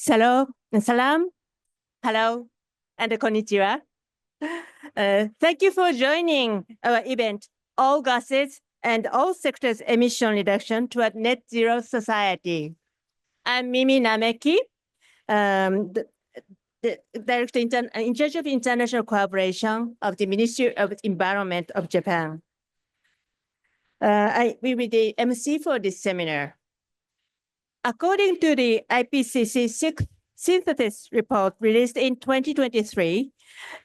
Salam, hello, and konnichiwa. Thank you for joining our event, All Gases and All Sectors Emission Reduction toward Net Zero Society. I'm Mimi Nameki, the Director in charge of International Cooperation of the Ministry of Environment of Japan. I will be the MC for this seminar. According to the IPCC sixth synthesis report released in 2023,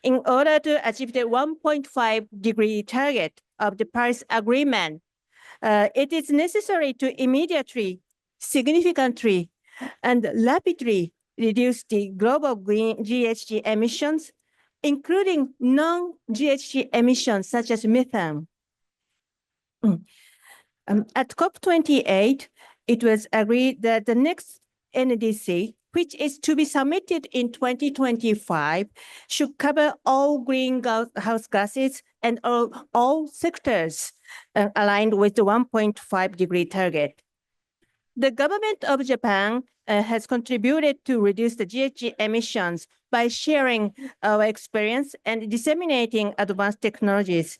in order to achieve the 1.5-degree target of the Paris Agreement, it is necessary to immediately, significantly, and rapidly reduce the global green GHG emissions, including non-GHG emissions such as methane. At COP28, it was agreed that the next NDC, which is to be submitted in 2025, should cover all greenhouse gases and all sectors aligned with the 1.5-degree target. The government of Japan has contributed to reduce the GHG emissions by sharing our experience and disseminating advanced technologies.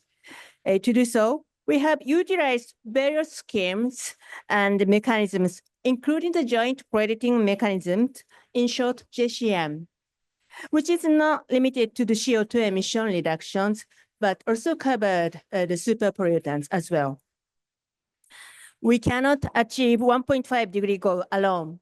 To do so, we have utilized various schemes and mechanisms, including the joint crediting mechanism, in short, JCM, which is not limited to the CO2 emission reductions, but also covered the super pollutants as well. We cannot achieve 1.5-degree goal alone.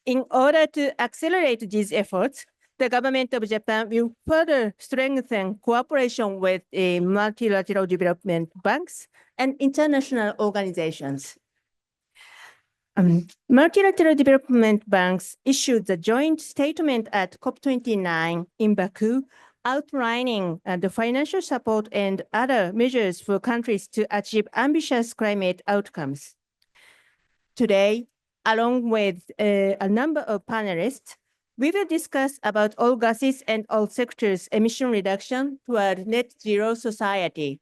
In order to accelerate these efforts, the government of Japan will further strengthen cooperation with multilateral development banks and international organizations. Multilateral development banks issued the joint statement at COP29 in Baku, outlining the financial support and other measures for countries to achieve ambitious climate outcomes. Today, along with a number of panelists, we will discuss about all gases and all sectors emission reduction toward net zero society.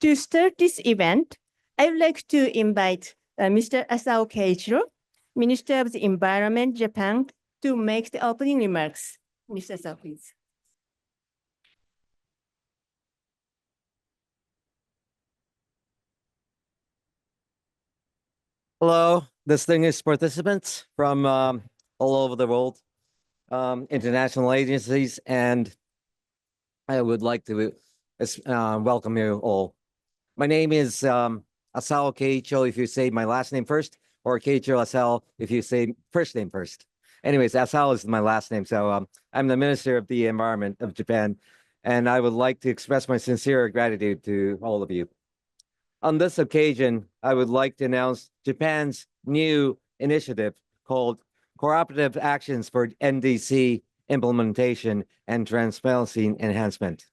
To start this event, I would like to invite Mr. Asao Keiichiro, Minister of the Environment, Japan, to make the opening remarks. Mr. Asao, please. Hello, distinguished participants from all over the world, international agencies, and I would like to welcome you all. My name is Asao Keiichiro if you say my last name first, or Keiichiro Asao if you say first name first. Anyways, Asao is my last name, so I'm the Minister of the Environment of Japan, and I would like to express my sincere gratitude to all of you. On this occasion, I would like to announce Japan's new initiative called Cooperative Actions for NDC Implementation and Transparency Enhancement.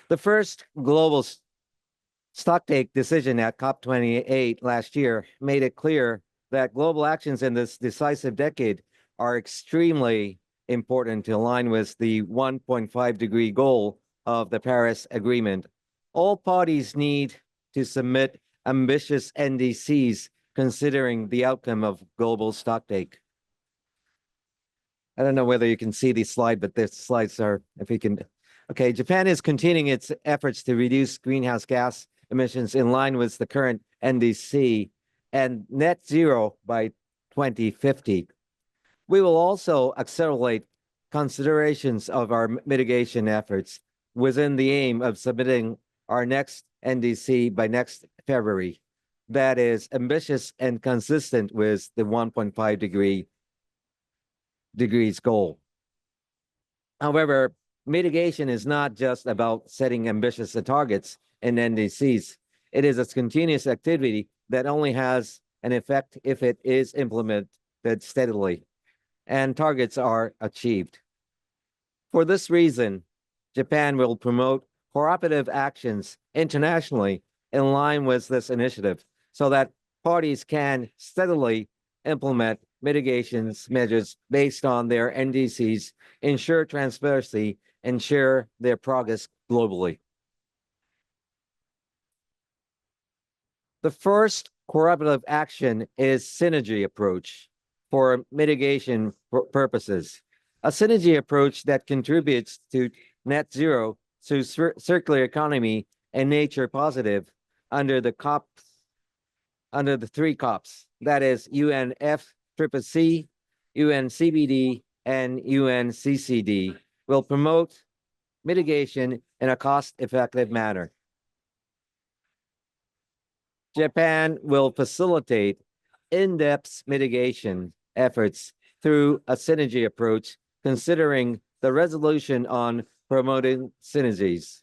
The first global stocktake decision at COP28 last year made it clear that global actions in this decisive decade are extremely important to align with the 1.5-degree goal of the Paris Agreement. All parties need to submit ambitious NDCs considering the outcome of global stocktake. I don't know whether you can see these slides, but the slides are, if we can. Okay, Japan is continuing its efforts to reduce greenhouse gas emissions in line with the current NDC and net zero by 2050. We will also accelerate considerations of our mitigation efforts within the aim of submitting our next NDC by next February. That is ambitious and consistent with the 1.5 degrees goal. However, mitigation is not just about setting ambitious targets in NDCs. It is a continuous activity that only has an effect if it is implemented steadily and targets are achieved. For this reason, Japan will promote cooperative actions internationally in line with this initiative so that parties can steadily implement mitigations measures based on their NDCs, ensure transparency, and share their progress globally. The first cooperative action is synergy approach. for mitigation purposes. A synergy approach that contributes to net zero through circular economy and nature positive under the three COPs, that is UNFCCC, UNCBD, and UNCCD, will promote mitigation in a cost-effective manner. Japan will facilitate in-depth mitigation efforts through a synergy approach, considering the resolution on promoting synergies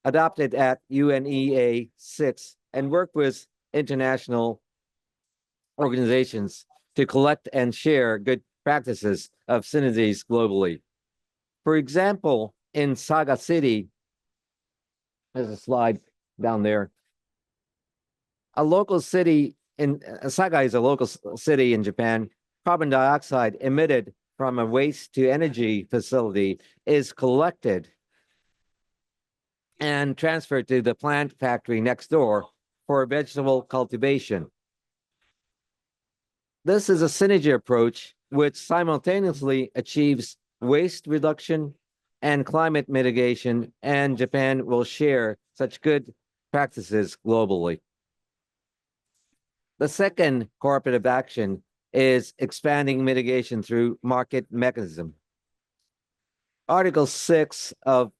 adopted at UNEA 6 and work with international organizations to collect and share good practices of synergies globally. For example, in Saga City, there's a slide down there. Saga is a local city in Japan. Carbon dioxide emitted from a waste to energy facility is collected and transferred to the plant factory next door for vegetable cultivation. This is a synergy approach which simultaneously achieves waste reduction and climate mitigation, and Japan will share such good practices globally. The second cooperative action is expanding mitigation through market mechanism. Article 6 of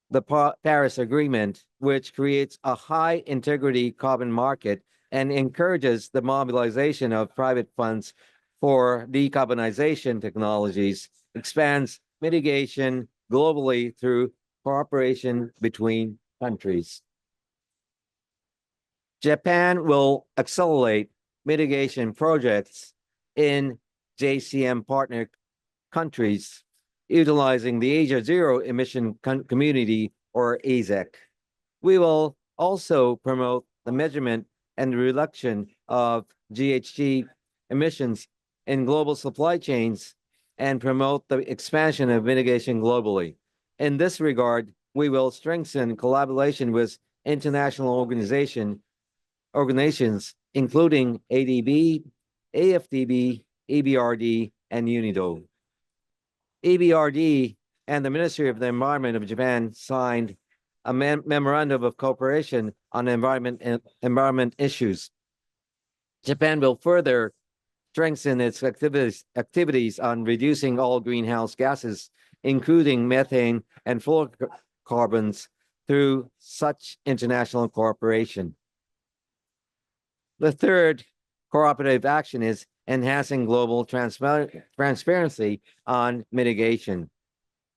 the Paris Agreement, which creates a high integrity carbon market and encourages the mobilization of private funds for decarbonization technologies, expands mitigation globally through cooperation between countries. Japan will accelerate mitigation projects in JCM partner countries, utilizing the Asia Zero Emission Community, or AZEC. We will also promote the measurement and reduction of GHG emissions in global supply chains and promote the expansion of mitigation globally. In this regard, we will strengthen collaboration with international organizations, including ADB, AFDB, EBRD, and UNIDO. EBRD and the Ministry of the Environment of Japan signed a memorandum of cooperation on environment issues. Japan will further strengthen its activities on reducing all greenhouse gases, including methane and fluorocarbons, through such international cooperation. The third cooperative action is enhancing global transparency on mitigation.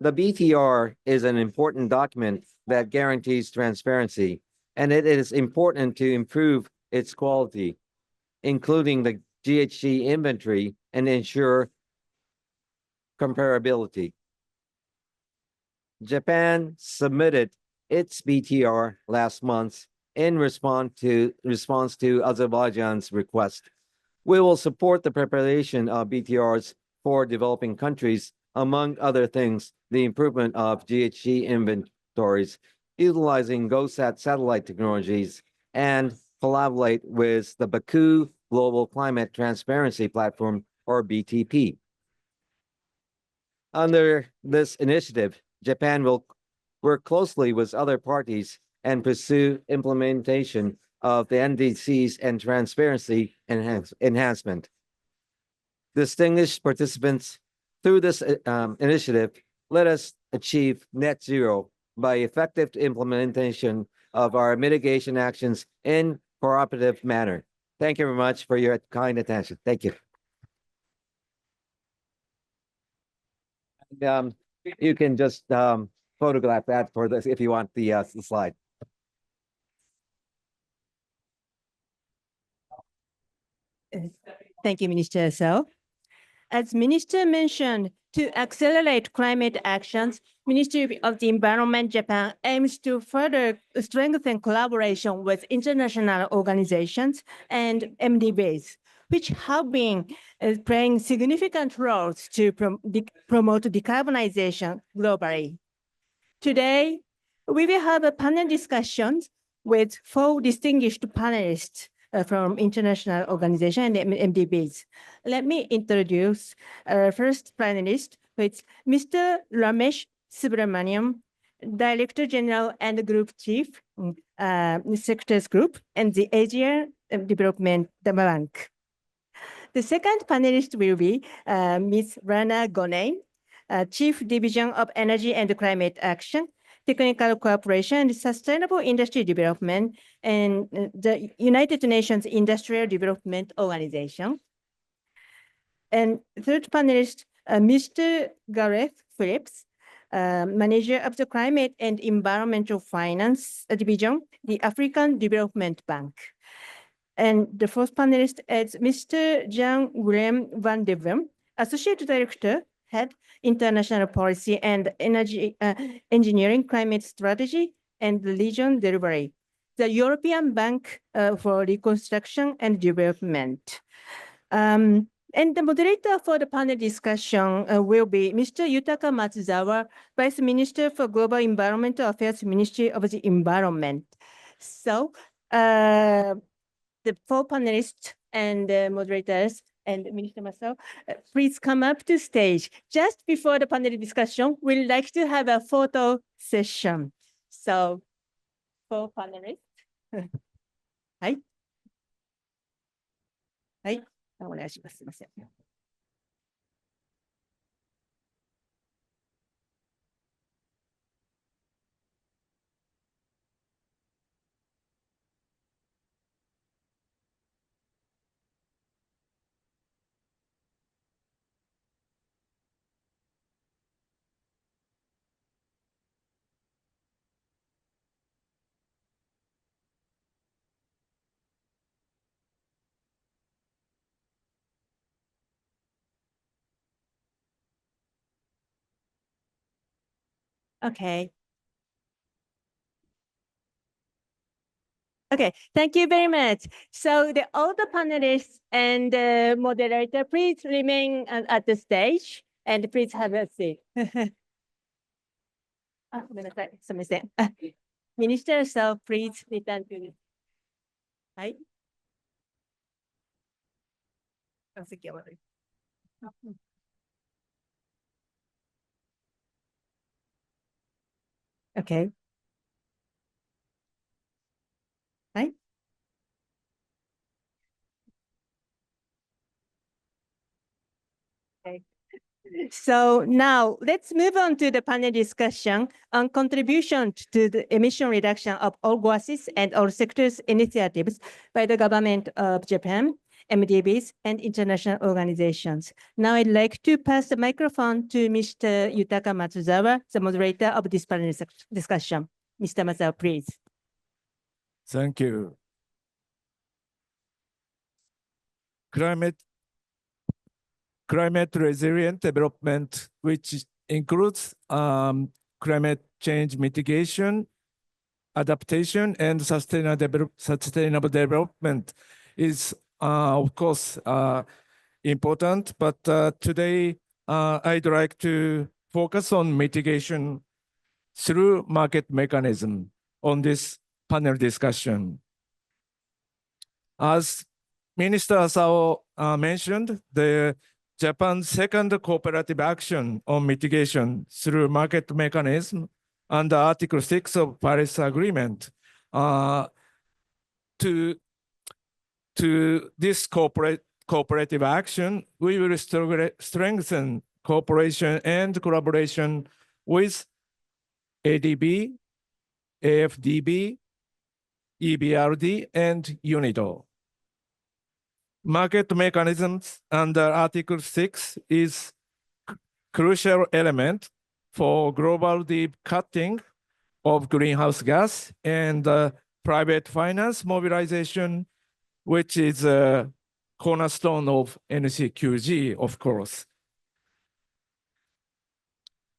The BTR is an important document that guarantees transparency, and it is important to improve its quality, including the GHG inventory, and ensure comparability. Japan submitted its BTR last month in response to Azerbaijan's request. We will support the preparation of BTRs for developing countries, among other things, the improvement of GHG inventories, utilizing GOSAT satellite technologies, and collaborate with the Baku Global Climate Transparency Platform, or BTP. Under this initiative, Japan will work closely with other parties and pursue implementation of the NDCs and transparency enhancement. Distinguished participants, through this initiative, let us achieve net zero by effective implementation of our mitigation actions in cooperative manner. Thank you very much for your kind attention. Thank you. You can just photograph that for this if you want the slide. Thank you, Minister So. As Minister mentioned, to accelerate climate actions, Ministry of the Environment Japan aims to further strengthen collaboration with international organizations and MDBs, which have been playing significant roles to promote decarbonization globally. Today, we will have a panel discussion with 4 distinguished panelists from international organization and MDBs. Let me introduce first panelist, who is Mr. Ramesh Subramaniam, Director General and Group Chief, Sectors Group, and the Asia Development Bank. The second panelist will be Ms. Rana Gonay, Chief Division of Energy and Climate Action, Technical Cooperation and Sustainable Industry Development, and the United Nations Industrial Development Organization. And third panelist, Mr. Gareth Phillips, Manager of the Climate and Environmental Finance Division, the African Development Bank. And the fourth panelist is Mr. Jan Willem van der Ven, Associate Director, Head, International Policy and Energy Engineering Climate Strategy and Region Delivery, the European Bank for Reconstruction and Development. And the moderator for the panel discussion will be Mr. Yutaka Matsuzawa, Vice Minister for Global Environmental Affairs, Ministry of the Environment. So the four panelists and moderators and Minister Masao, please come up to stage. Just before the panel discussion, we'd like to have a photo session. So, four panelists. はい。はい。お願いします。すみません。Okay. Okay, thank you very much. So all the panelists and the moderator, please remain at the stage and please have a seat. あ、ごめんなさい。すみません。Minister, so please return to the... はい。お席を悪い。Okay. はい。Okay. So now let's move on to the panel discussion on contribution to the emission reduction of all gases and all sectors initiatives by the government of Japan, MDBs, and international organizations. Now I'd like to pass the microphone to Mr. Yutaka Matsuzawa, the moderator of this panel discussion. Mr. Matsuzawa, please. Thank you. Climate resilient development, which includes climate change mitigation, adaptation, and sustainable development is, of course, important. But today, I'd like to focus on mitigation through market mechanism on this panel discussion. As Minister Asao mentioned, the Japan's second cooperative action on mitigation through market mechanism under Article 6 of Paris Agreement. To this cooperative action, we will strengthen cooperation and collaboration with ADB, AFDB, EBRD, and UNIDO. Market mechanisms under Article 6 is crucial element for global deep cutting of greenhouse gas and private finance mobilization, which is a cornerstone of NCQG, of course.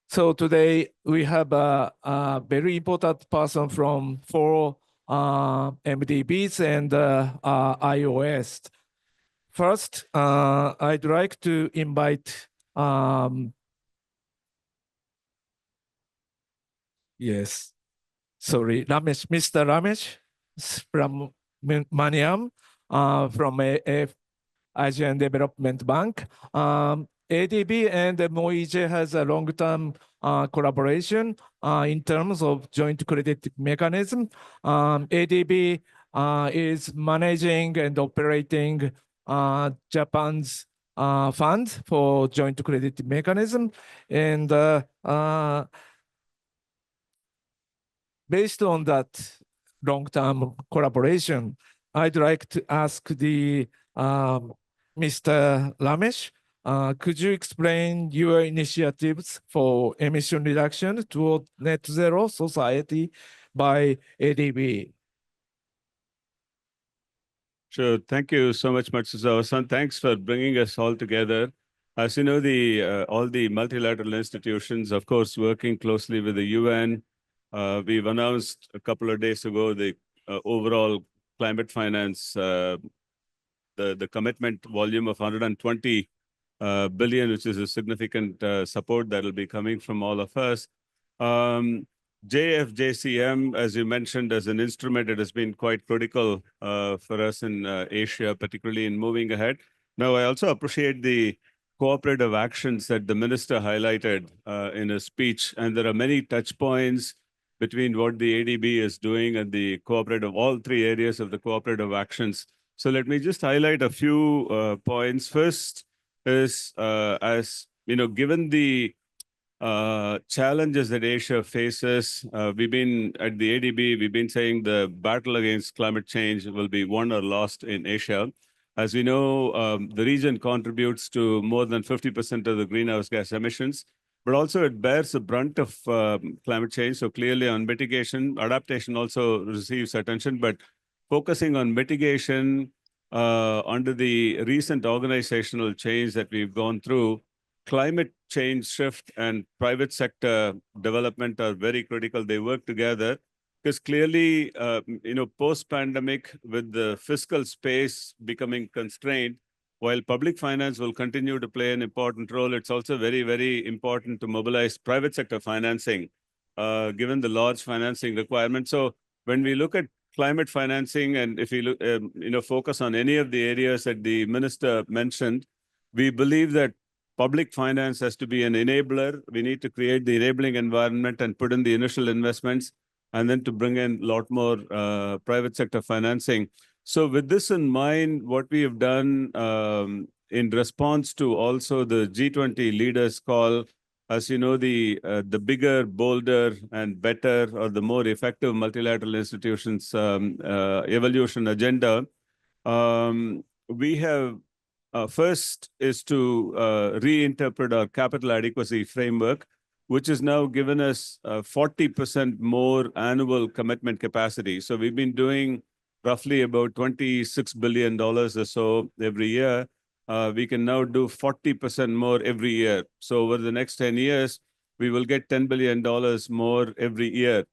So today we have a very important person from four MDBs and IOS. First, I'd like to invite, Mr. Ramesh from Maniam, from Asian Development Bank. ADB and MOEJ has a long-term collaboration in terms of joint credit mechanism. ADB is managing and operating Japan's fund for joint credit mechanism. And based on that long-term collaboration, I'd like to ask the Mr. Ramesh, could you explain your initiatives for emission reduction toward net zero society by ADB? Sure. Thank you so much, Matsuzawa-san. Thanks for bringing us all together. As you know, all the multilateral institutions, of course, working closely with the UN. We've announced a couple of days ago the overall climate finance, the commitment volume of 120 billion, which is a significant support that will be coming from all of us. JFJCM, as you mentioned, as an instrument, it has been quite critical for us in Asia, particularly in moving ahead. Now, I also appreciate the cooperative actions that the minister highlighted in his speech, and there are many touch points between what the ADB is doing and the cooperative, all three areas of the cooperative actions. So let me just highlight a few points. First is, as you know, given the challenges that Asia faces, we've been at the ADB, we've been saying the battle against climate change will be won or lost in Asia. As we know, the region contributes to more than 50% of the greenhouse gas emissions, but also it bears the brunt of climate change. So clearly on mitigation, adaptation also receives attention, but focusing on mitigation under the recent organizational change that we've gone through, climate change shift and private sector development are very critical. They work together because clearly, you know, post-pandemic with the fiscal space becoming constrained, while public finance will continue to play an important role, it's also very, very important to mobilize private sector financing, given the large financing requirements. So when we look at climate financing, and if we look, you know, focus on any of the areas that the minister mentioned, we believe that public finance has to be an enabler. We need to create the enabling environment and put in the initial investments, and then to bring in a lot more private sector financing. So with this in mind, what we have done in response to also the G20 leaders call, as you know, the bigger, bolder, and better, or the more effective multilateral institutions evolution agenda, we have first is to reinterpret our capital adequacy framework, which has now given us 40% more annual commitment capacity. So we've been doing roughly about $26 billion or so every year. We can now do 40% more every year. So over the next 10 years, we will get $10 billion more every year,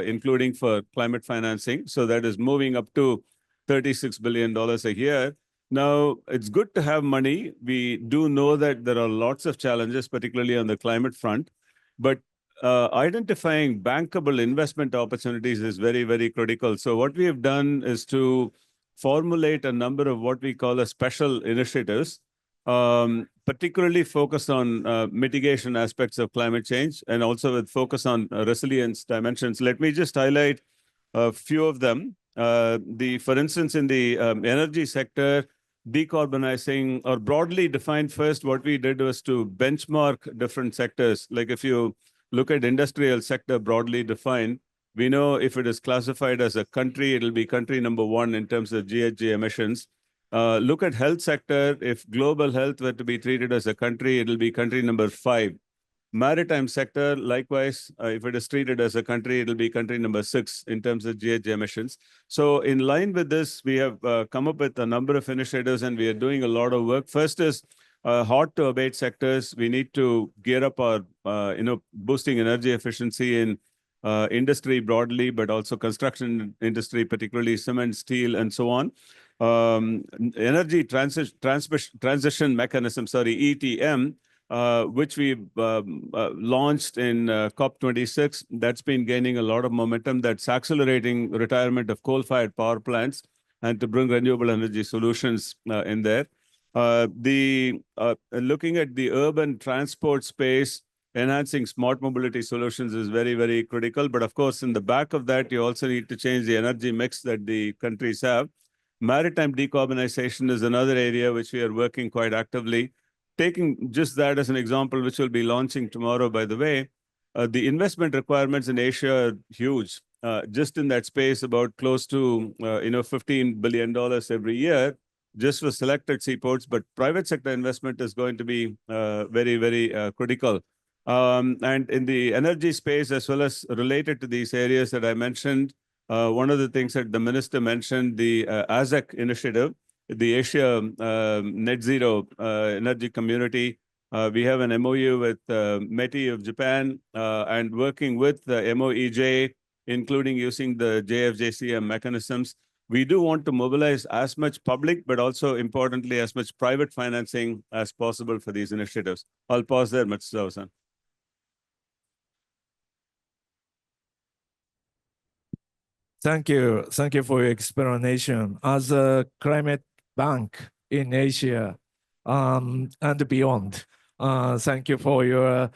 including for climate financing. So that is moving up to $36 billion a year. Now, it's good to have money. We do know that there are lots of challenges, particularly on the climate front, but identifying bankable investment opportunities is very, very critical. So what we have done is to formulate a number of what we call as special initiatives, particularly focused on mitigation aspects of climate change, and also with focus on resilience dimensions. Let me just highlight a few of them. For instance, in the energy sector, decarbonizing, or broadly defined, first what we did was to benchmark different sectors. Like if you look at industrial sector broadly defined, we know if it is classified as a country, it'll be country number 1 in terms of GHG emissions. Look at health sector. If global health were to be treated as a country, it'll be country number 5. Maritime sector, likewise, if it is treated as a country, it'll be country number 6 in terms of GHG emissions. So in line with this, we have come up with a number of initiatives, and we are doing a lot of work. First is hard to abate sectors. We need to gear up our, boosting energy efficiency in industry broadly, but also construction industry, particularly cement, steel, and so on. Energy transition mechanism, ETM, which we've launched in COP26. That's been gaining a lot of momentum. That's accelerating retirement of coal-fired power plants. and to bring renewable energy solutions in there. Looking at the urban transport space, enhancing smart mobility solutions is very, very critical. But of course, in the back of that, you also need to change the energy mix that the countries have. Maritime decarbonization is another area which we are working quite actively. Taking just that as an example, which we'll be launching tomorrow, by the way, the investment requirements in Asia are huge. Just in that space, about close to $15 billion every year, just for selected seaports. But private sector investment is going to be very, very critical. And in the energy space, as well as related to these areas that I mentioned, one of the things that the minister mentioned, the ASEC initiative, the Asia Net Zero Energy Community. We have an MOU with METI of Japan and working with the MOEJ, including using the JFJCM mechanisms. We do want to mobilize as much public, but also importantly, as much private financing as possible for these initiatives. I'll pause there, Matsuzawa-san. Thank you. Thank you for your explanation. As a climate bank in Asia and beyond, thank you for your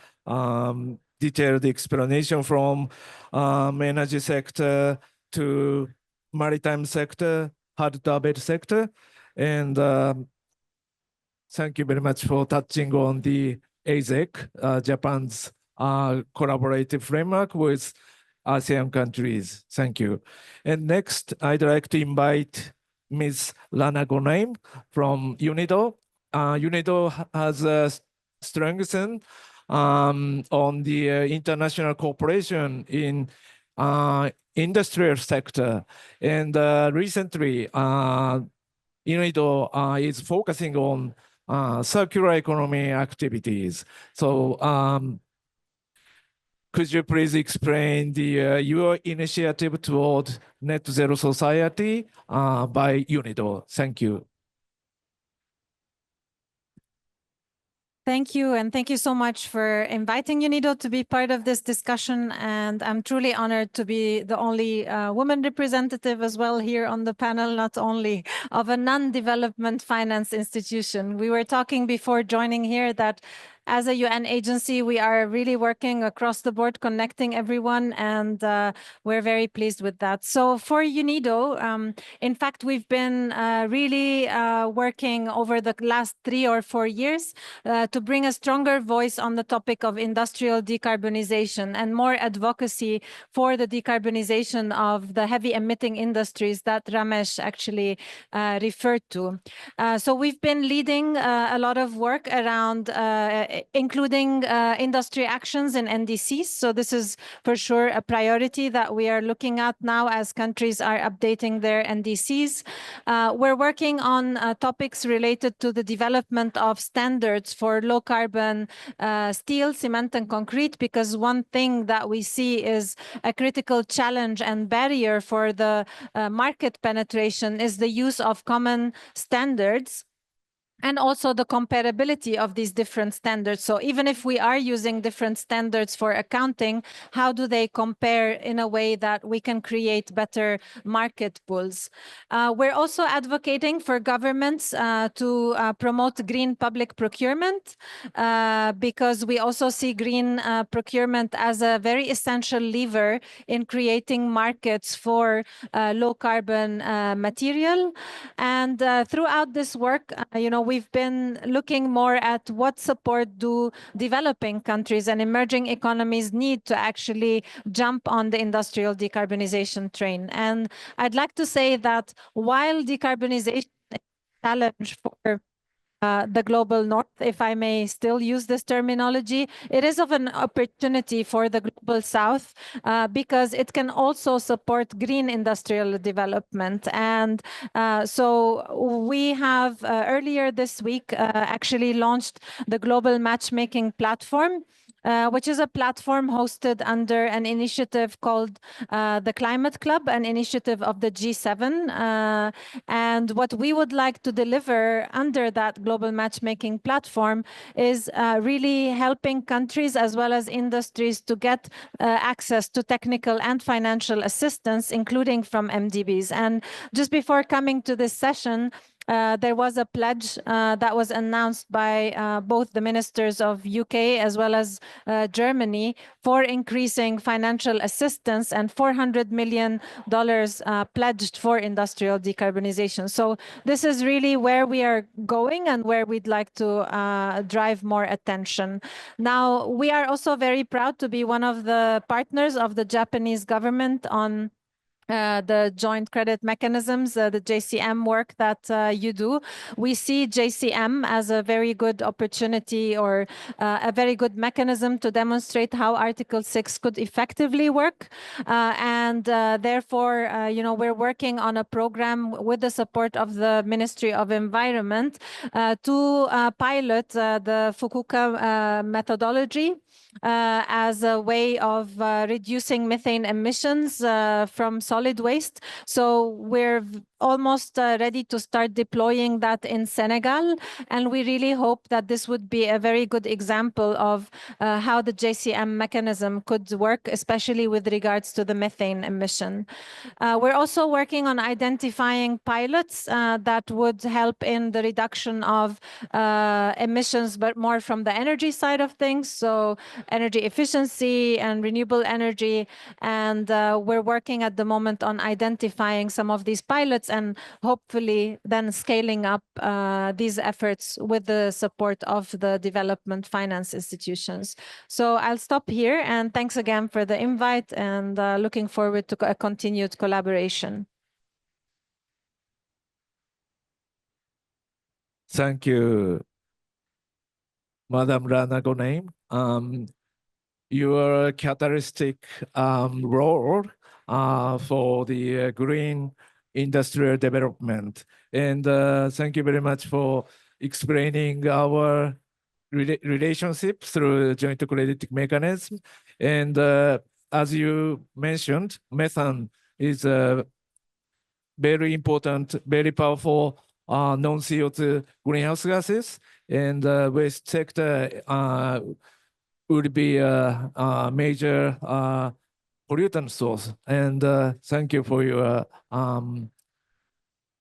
detailed explanation from energy sector to maritime sector, hard-to-abate sector. And thank you very much for touching on the ASEC, Japan's collaborative framework with ASEAN countries. Thank you. And next, I'd like to invite Ms. Lana Gonaim from UNIDO. UNIDO has strengthened on the international cooperation in industrial sector. And recently, UNIDO is focusing on circular economy activities. So could you please explain your initiative toward net zero society by UNIDO? Thank you. Thank you, and thank you so much for inviting UNIDO to be part of this discussion. And I'm truly honored to be the only woman representative as well here on the panel, not only of a non-development finance institution. We were talking before joining here that as a UN agency, we are really working across the board, connecting everyone, and we're very pleased with that. So for UNIDO, in fact, we've been really working over the last 3 or 4 years to bring a stronger voice on the topic of industrial decarbonization and more advocacy for the decarbonization of the heavy emitting industries that Ramesh actually referred to. So we've been leading a lot of work around including industry actions in NDCs. So this is for sure a priority that we are looking at now as countries are updating their NDCs. We're working on topics related to the development of standards for low carbon steel, cement, and concrete, because one thing that we see is a critical challenge and barrier for the market penetration is the use of common standards and also the comparability of these different standards. So even if we are using different standards for accounting, how do they compare in a way that we can create better market pools? We're also advocating for governments to promote green public procurement because we also see green procurement as a very essential lever in creating markets for low carbon material. And throughout this work, we've been looking more at what support do developing countries and emerging economies need to actually jump on the industrial decarbonization train. And I'd like to say that while decarbonization is a challenge for the global north, if I may still use this terminology, it is of an opportunity for the global south because it can also support green industrial development. And so we have earlier this week actually launched the global matchmaking platform which is a platform hosted under an initiative called the Climate Club, an initiative of the G7. And what we would like to deliver under that global matchmaking platform is really helping countries as well as industries to get access to technical and financial assistance, including from MDBs. And just before coming to this session, there was a pledge that was announced by both the ministers of UK as well as Germany for increasing financial assistance, and $400 million pledged for industrial decarbonization. So this is really where we are going and where we'd like to drive more attention. Now, we are also very proud to be one of the partners of the Japanese government on the joint credit mechanisms, the JCM work that you do. We see JCM as a very good opportunity or a very good mechanism to demonstrate how Article 6 could effectively work. Therefore, we're working on a program with the support of the Ministry of Environment to pilot the Fukuoka methodology as a way of reducing methane emissions from solid waste. So we're almost ready to start deploying that in Senegal. And we really hope that this would be a very good example of how the JCM mechanism could work, especially with regards to the methane emission. We're also working on identifying pilots that would help in the reduction of emissions, but more from the energy side of things. So energy efficiency and renewable energy. And we're working at the moment on identifying some of these pilots and hopefully then scaling up these efforts with the support of the development finance institutions. So I'll stop here, and thanks again for the invite, and looking forward to a continued collaboration. Thank you, Madam Rana Gonem. Your characteristic role for the green industrial development. And thank you very much for explaining our relationship through joint credit mechanism. And as you mentioned, methane is a very important, very powerful non-CO2 greenhouse gases, and waste sector would be a major pollutant source. And thank you for your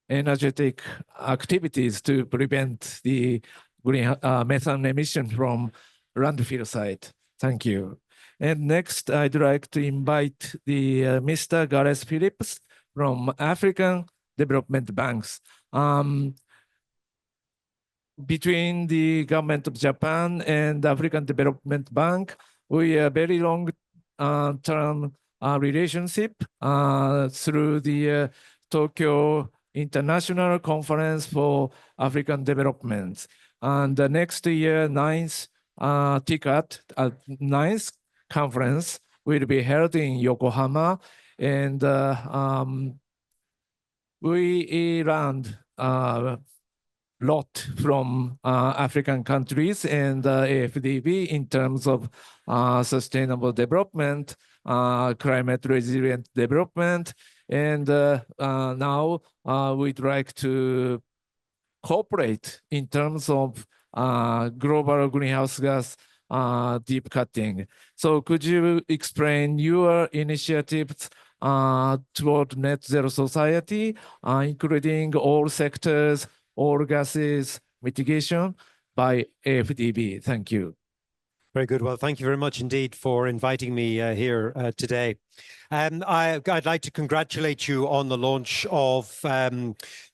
energetic activities to prevent the green methane emission from landfill site. Thank you. And next, I'd like to invite the Mr. Gareth Phillips from African Development Banks. Between the government of Japan and the African Development Bank, we have very long-term relationship through the Tokyo International Conference for African Development. And the next year, ninth conference will be held in Yokohama. And we learned a lot from African countries and AFDB in terms of sustainable development, climate resilient development. And now we'd like to cooperate in terms of global greenhouse gas deep cutting. So could you explain your initiatives toward net zero society, including all sectors, all gases mitigation by AFDB? Thank you. Very good. Well, thank you very much indeed for inviting me here today. I'd like to congratulate you on the launch of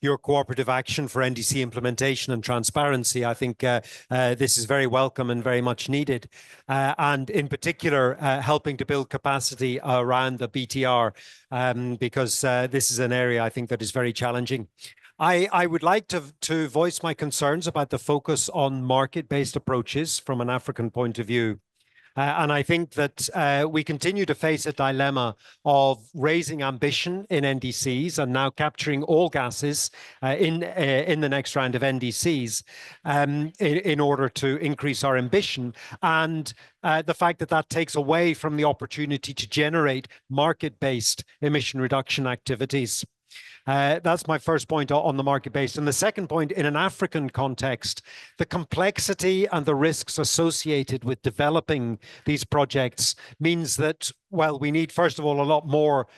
your cooperative action for NDC implementation and transparency. I think this is very welcome and very much needed. And in particular, helping to build capacity around the BTR, because this is an area I think that is very challenging. I would like to voice my concerns about the focus on market-based approaches from an African point of view. And I think that we continue to face a dilemma of raising ambition in NDCs and now capturing all gases in the next round of NDCs in order to increase our ambition. And the fact that that takes away from the opportunity to generate market-based emission reduction activities. That's my first point on the market-based. And the second point, in an African context, the complexity and the risks associated with developing these projects means that, well, we need, first of all, a lot more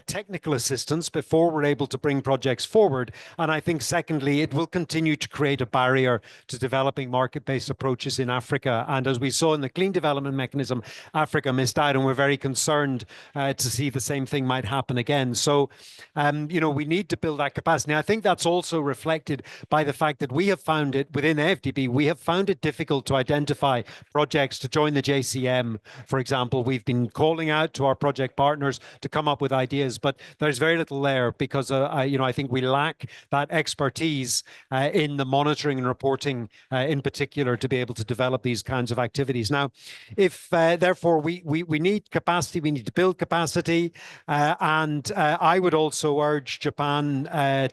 technical assistance before we're able to bring projects forward. And I think, secondly, it will continue to create a barrier to developing market-based approaches in Africa. And as we saw in the Clean Development Mechanism, Africa missed out, and we're very concerned to see the same thing might happen again. So, you know, we need to build that capacity. I think that's also reflected by the fact that we have found it, within AFDB, we have found it difficult to identify projects to join the JCM. For example, we've been calling out to our project partners to come up with ideas, but there's very little there because, you know, I think we lack that expertise in the monitoring and reporting in particular to be able to develop these kinds of activities. Now, if therefore we need capacity, we need to build capacity, and I would also urge Japan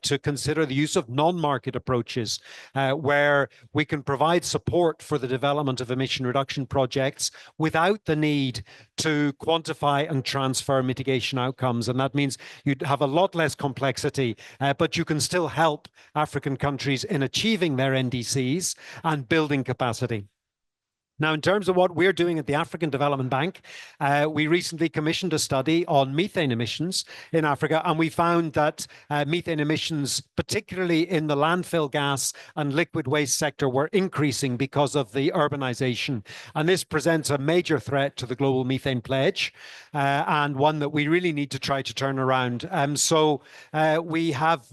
to consider the use of non-market approaches where we can provide support for the development of emission reduction projects without the need to quantify and transfer mitigation outcomes. And that means you'd have a lot less complexity, but you can still help African countries in achieving their NDCs and building capacity. Now, in terms of what we're doing at the African Development Bank, we recently commissioned a study on methane emissions in Africa, and we found that methane emissions, particularly in the landfill gas and liquid waste sector, were increasing because of the urbanization. And this presents a major threat to the global methane pledge, and one that we really need to try to turn around. So we have,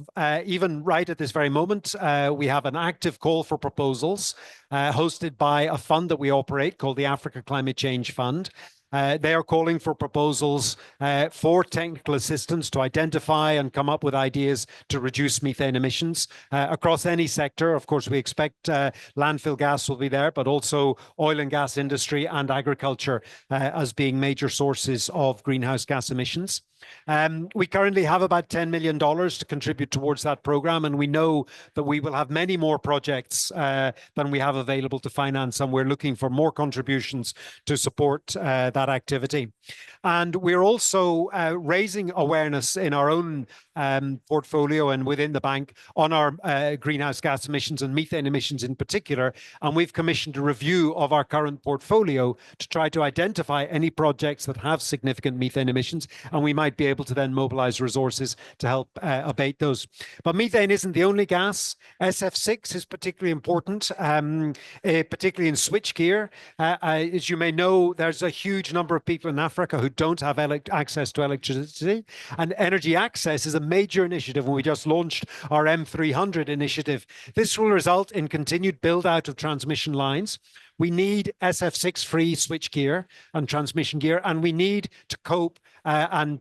even right at this very moment, we have an active call for proposals hosted by a fund that we operate called the Africa Climate Change Fund. They are calling for proposals for technical assistance to identify and come up with ideas to reduce methane emissions across any sector. Of course, we expect landfill gas will be there, but also oil and gas industry and agriculture as being major sources of greenhouse gas emissions. We currently have about $10 million to contribute towards that program, and we know that we will have many more projects than we have available to finance, and we're looking for more contributions to support that activity. And we're also raising awareness in our own portfolio and within the bank on our greenhouse gas emissions and methane emissions in particular. And we've commissioned a review of our current portfolio to try to identify any projects that have significant methane emissions, and we might be able to then mobilize resources to help abate those. But methane isn't the only gas. SF6 is particularly important, particularly in switchgear. As you may know, there's a huge number of people in Africa who don't have access to electricity, and energy access is a major initiative, and we just launched our M300 initiative. This will result in continued build out of transmission lines. We need SF6 free switchgear and transmission gear, and we need to cope and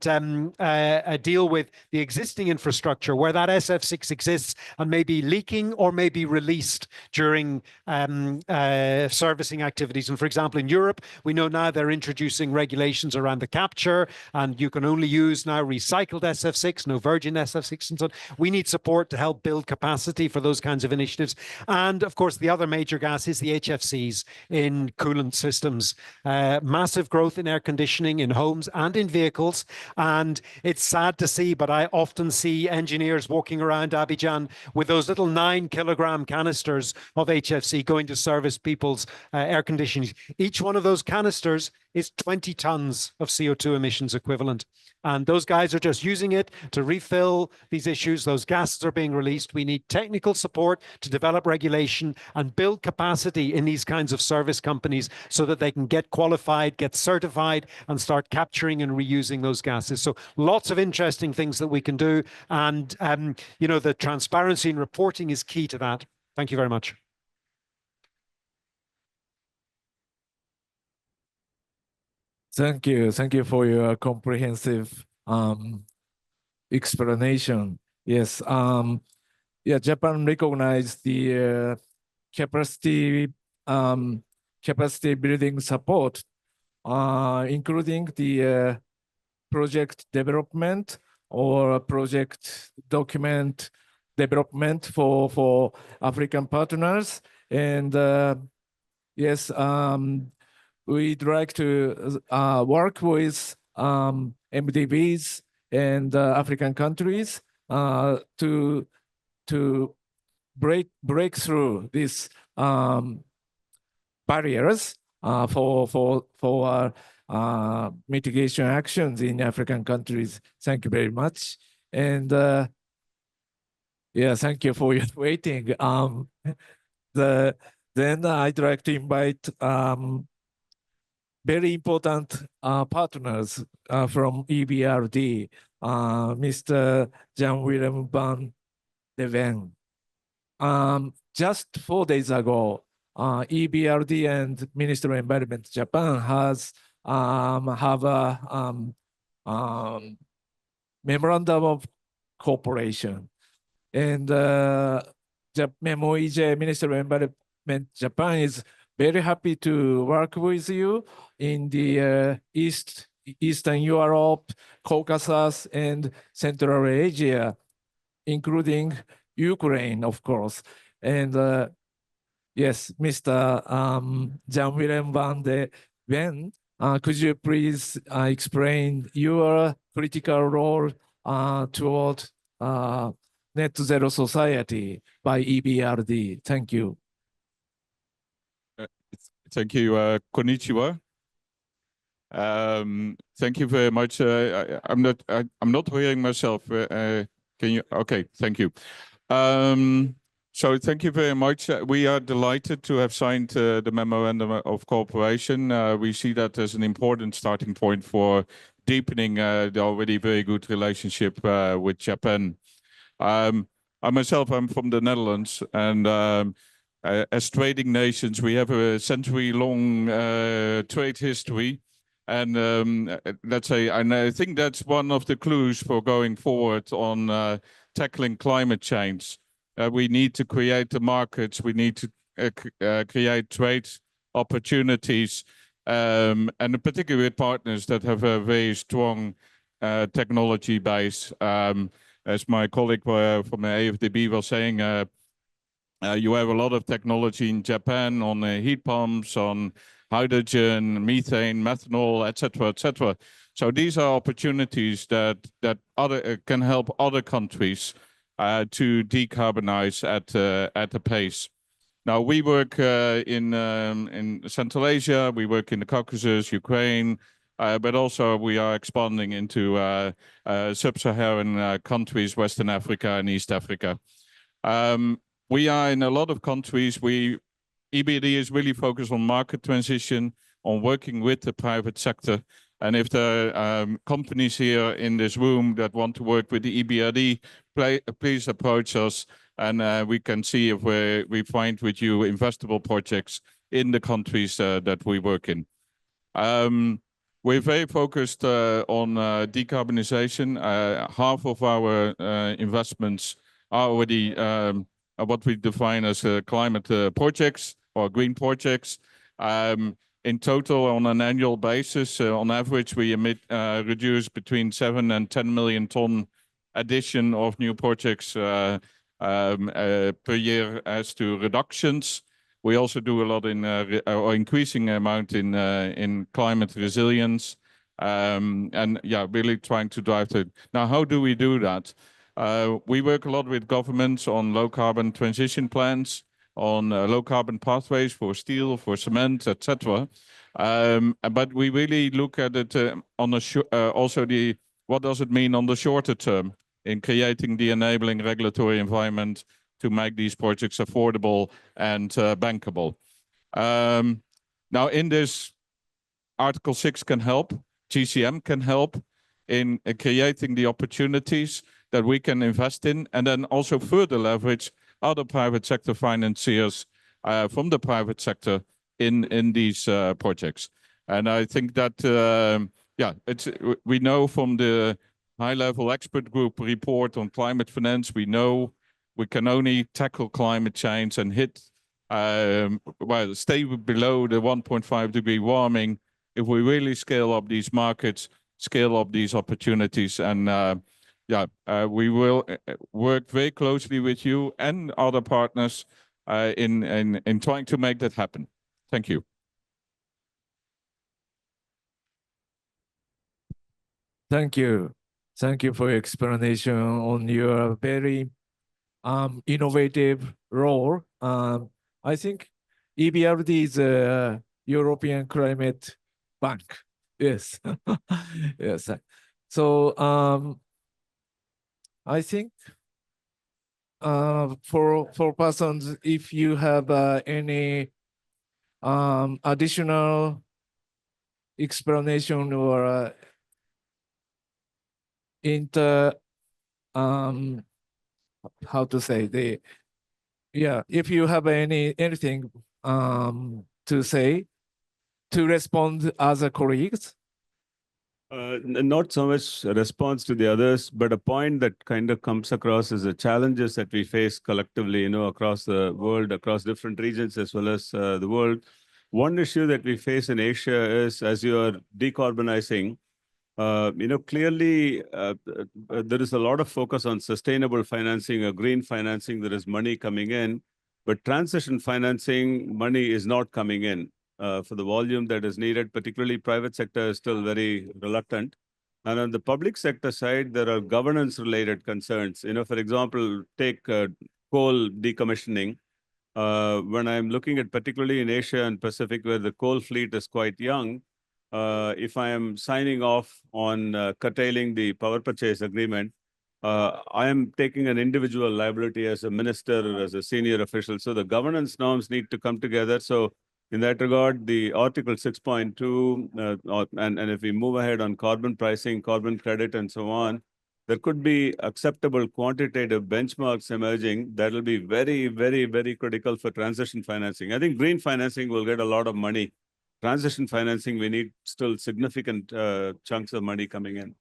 deal with the existing infrastructure where that SF6 exists and may be leaking or may be released during servicing activities. And for example, in Europe, we know now they're introducing regulations around the capture, and you can only use now recycled SF6, no virgin SF6 and so on. We need support to help build capacity for those kinds of initiatives. And of course, the other major gas is the HFCs in coolant systems. Massive growth in air conditioning in homes and in vehicles. And it's sad to see, but I often see engineers walking around Abidjan with those little 9-kilogram canisters of HFC going to service people's air conditioning. Each one of those canisters is 20 tons of CO2 emissions equivalent. And those guys are just using it to refill these issues. Those gases are being released. We need technical support to develop regulation and build capacity in these kinds of service companies so that they can get qualified, get certified, and start capturing and reusing those gases. So lots of interesting things that we can do. And, you know, the transparency in reporting is key to that. Thank you very much. Thank you. Thank you for your comprehensive explanation. Yes. Yeah, Japan recognized the capacity building support including the project development or project document development for African partners. And yes, we'd like to work with MDBs and African countries to break through these barriers for mitigation actions in African countries. Thank you very much. And yeah, thank you for your waiting. Then I'd like to invite very important partners from EBRD, Mr. Jan-Willem van de Ven. Just 4 days ago, EBRD and Ministry of Environment Japan have a memorandum of cooperation. And MOEJ, Ministry of Environment Japan, is very happy to work with you in the Eastern Europe, Caucasus, and Central Asia, including Ukraine, of course. And yes, Mr. Jan-Willem van de Ven, could you please explain your critical role toward net zero society by EBRD? Thank you. Thank you, konnichiwa. Thank you very much. I'm not hearing myself. Can you? Okay, thank you. So thank you very much. We are delighted to have signed the memorandum of cooperation. We see that as an important starting point for deepening the already very good relationship with Japan. I myself, I'm from the Netherlands, and as trading nations, we have a century-long trade history. And let's say, and I think that's one of the clues for going forward on tackling climate change. We need to create the markets, we need to create trade opportunities, and particularly with partners that have a very strong technology base. As my colleague from the AFDB was saying, you have a lot of technology in Japan on heat pumps, on hydrogen, methane, methanol, etc., etc. So these are opportunities that can help other countries to decarbonize at a pace. Now we work in Central Asia, we work in the Caucasus, Ukraine, but also we are expanding into sub-Saharan countries, Western Africa and East Africa. We are in a lot of countries. EBRD is really focused on market transition, on working with the private sector. And if there are companies here in this room that want to work with the EBRD, please approach us, and we can see if we find with you investable projects in the countries that we work in. We're very focused on decarbonization. Half of our investments are already what we define as climate projects or green projects. In total, on an annual basis, on average, we reduce between 7 and 10 million ton addition of new projects per year as to reductions. We also do a lot in or increasing amount in climate resilience, and yeah, really trying to drive it. Now, how do we do that? We work a lot with governments on low carbon transition plans, on low carbon pathways for steel, for cement, etc. But we really look at it on also what does it mean on the shorter term in creating the enabling regulatory environment to make these projects affordable and bankable. Now, in this, Article 6 can help, GCM can help in creating the opportunities that we can invest in, and then also further leverage other private sector financiers from the private sector in these projects. And I think that, yeah, we know from the high-level expert group report on climate finance, we know we can only tackle climate change and hit, well, stay below the 1.5 degree warming if we really scale up these markets, scale up these opportunities, and we will work very closely with you and other partners in trying to make that happen. Thank you. Thank you. Thank you for your explanation on your very innovative role. I think EBRD is a European Climate Bank. Yes. Yes. So I think for persons, if you have any additional explanation or how to say if you have anything to say to respond other colleagues. Not so much a response to the others, but a point that kind of comes across as the challenges that we face collectively, across the world, across different regions, as well as the world. One issue that we face in Asia is, as you are decarbonizing, clearly there is a lot of focus on sustainable financing or green financing. There is money coming in, but transition financing money is not coming in. For the volume that is needed, particularly private sector is still very reluctant. And on the public sector side, there are governance-related concerns. For example, take coal decommissioning. When I'm looking at particularly in Asia and Pacific, where the coal fleet is quite young, if I am signing off on curtailing the power purchase agreement, I am taking an individual liability as a minister or as a senior official. So the governance norms need to come together. So in that regard, the Article 6.2, and if we move ahead on carbon pricing, carbon credit, and so on, there could be acceptable quantitative benchmarks emerging that will be very, very, very critical for transition financing. I think green financing will get a lot of money. Transition financing, we need still significant chunks of money coming in.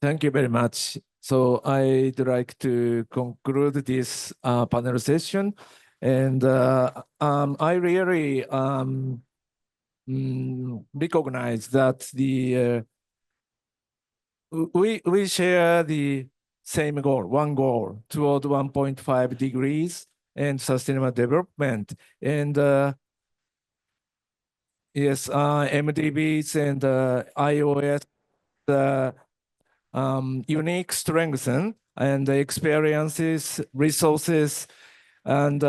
Thank you very much. So I'd like to conclude this panel session. And I really recognize that we share the same goal, one goal toward 1.5 degrees and sustainable development. And yes, MDBs and iOS, unique strengths and experiences, resources, and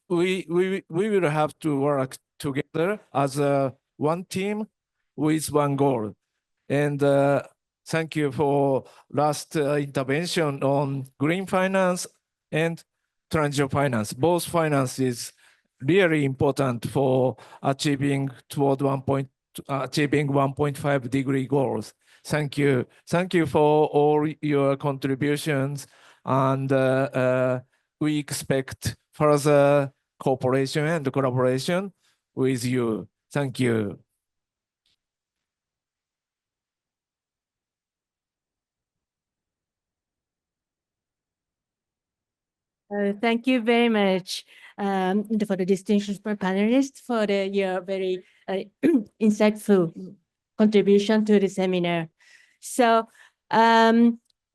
we will have to work together as one team with one goal. And thank you for last intervention on green finance and transition finance. Both finance is really important for achieving toward 1.5 degree goals. Thank you. Thank you for all your contributions. And we expect further cooperation and collaboration with you. Thank you. Thank you very much for the distinguished panelists for your very insightful contribution to the seminar. So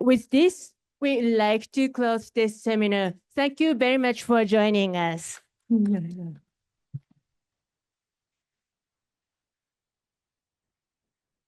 with this, we'd like to close this seminar. Thank you very much for joining us.